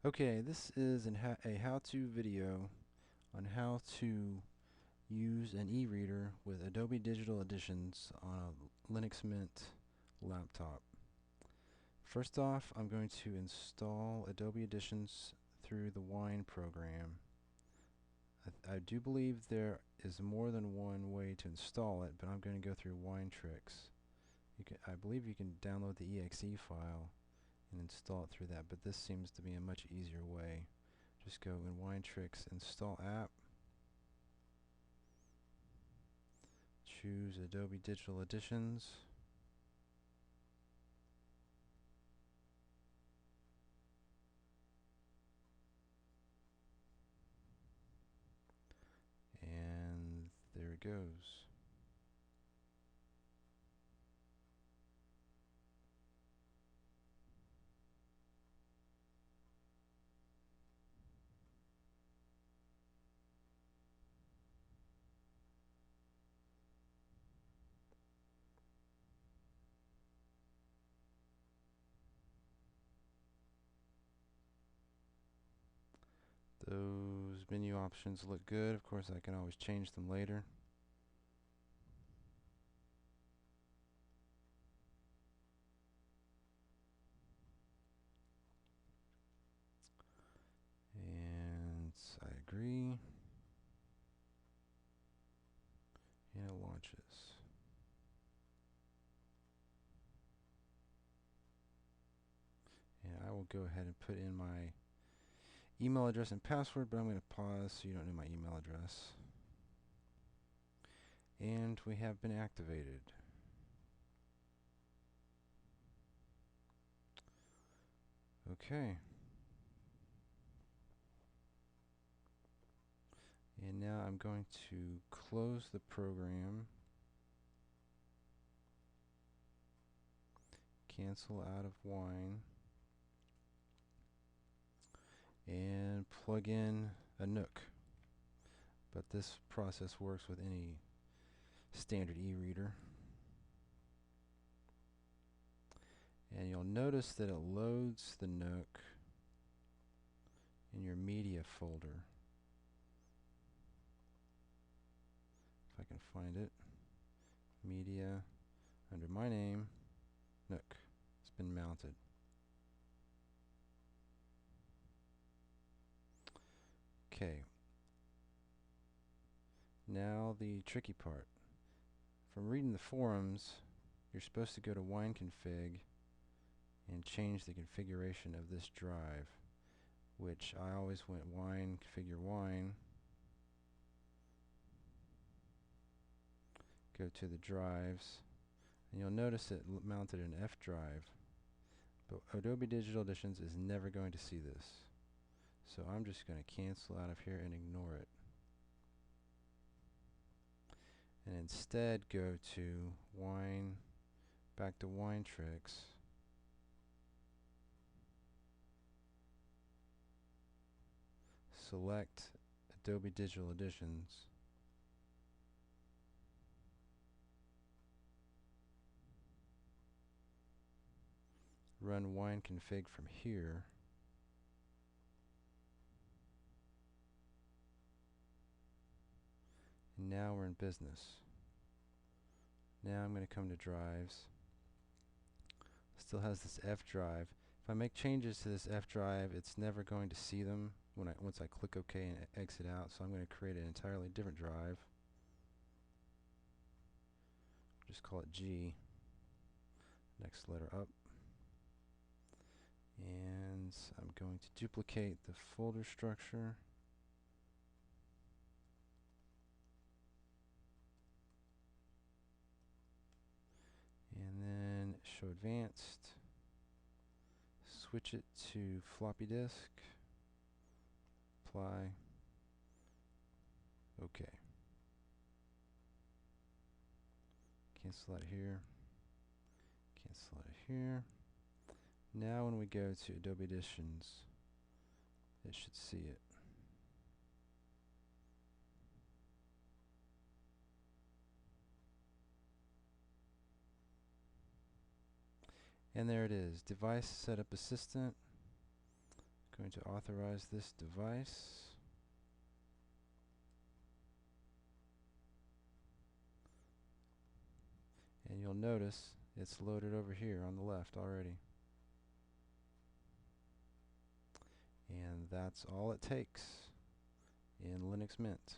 Okay, this is a how-to video on how to use an e-reader with Adobe Digital Editions on a Linux Mint laptop. First off, I'm going to install Adobe Editions through the Wine program. I do believe there is more than one way to install it, but I'm going to go through Wine Tricks. I believe you can download the exe file and install it through that, but this seems to be a much easier way. Just go in Wine Tricks, Install App, choose Adobe Digital Editions, and there it goes. Those menu options look good. Of course, I can always change them later. And I agree. And it launches. And I will go ahead and put in my email address and password, but I'm going to pause so you don't know my email address. And we have been activated. Okay. And now I'm going to close the program, cancel out of Wine, and plug in a Nook. But this process works with any standard e-reader. And you'll notice that it loads the Nook in your media folder. If I can find it. Media, under my name, Nook. It's been mounted. Okay. Now the tricky part. From reading the forums, you're supposed to go to Wine Config and change the configuration of this drive, which I always went Wine, Configure Wine, go to the drives, and you'll notice it mounted an F drive, but Adobe Digital Editions is never going to see this. So I'm just going to cancel out of here and ignore it. And instead go to Wine, back to Wine Tricks, select Adobe Digital Editions, run Wine Config from here, and now we're in business. Now I'm going to come to drives. Still has this F drive. If I make changes to this F drive, it's never going to see them once I click OK and exit out, so I'm going to create an entirely different drive. Just call it G. Next letter up. And I'm going to duplicate the folder structure. And then show advanced. Switch it to floppy disk. Apply. OK. Cancel that here. Cancel it here. Now when we go to Adobe Editions, it should see it. And there it is. Device Setup Assistant. going to authorize this device. And you'll notice it's loaded over here on the left already. And that's all it takes in Linux Mint.